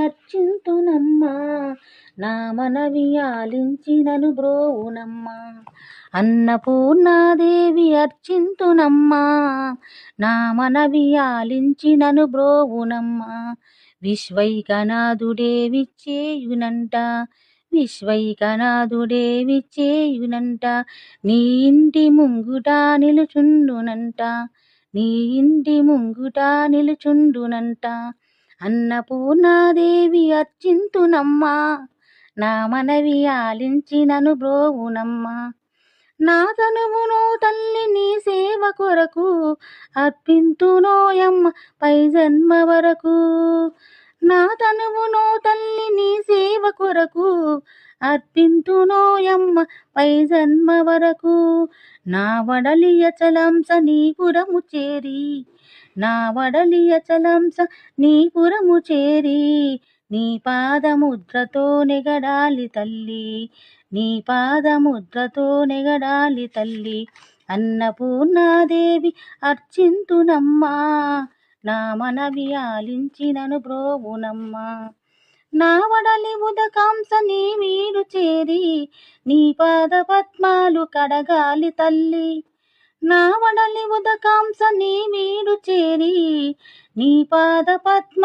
అర్చింతునమ్మా, నా మనవి ఆలించినను బ్రోవునమ్మా. అన్నపూర్ణాదేవి అర్చింతునమ్మా, నా మనవి ఆలించినను బ్రోవునమ్మా. విశ్వైకనాథుడే విచ్చేయునంట, విశ్వైకనాథుడే విచ్చేయునంట, నీ ఇంటి ముంగుట నిలుచుండునంట, నీ ఇంటి ముంగుట నిలుచుండునంట. అన్నపూర్ణాదేవి అర్చింతునమ్మా, నా మనవి ఆలించినను బ్రోవునమ్మా. నా తనువును తల్లి నీ సేవ కొరకు అర్పింతునోయమ్మ పై జన్మ వరకు. నా తనువును తల్లి నీ సేవ కొరకు అర్పింతునోయమ్మ పై జన్మ వరకు. నా వడలియ చలంస నీ పురము చేరి, నా వడలియ చలంస నీ పురము చేరి, నీ పాదముద్రతో నెగడాలి తల్లి, నీ పాదముద్రతో నెగడాలి తల్లి. అన్నపూర్ణాదేవి అర్చింతునమ్మా, నా మనవి ఆలించినను బ్రోవునమ్మా. నా వడలి ఉదకాంస నీ వీడు చేరి, నీ పాద పద్మాలు కడగాలి తల్లి. నా వడలి ఉదకాంస నీ వీడు చేరి, నీ పాద పద్మ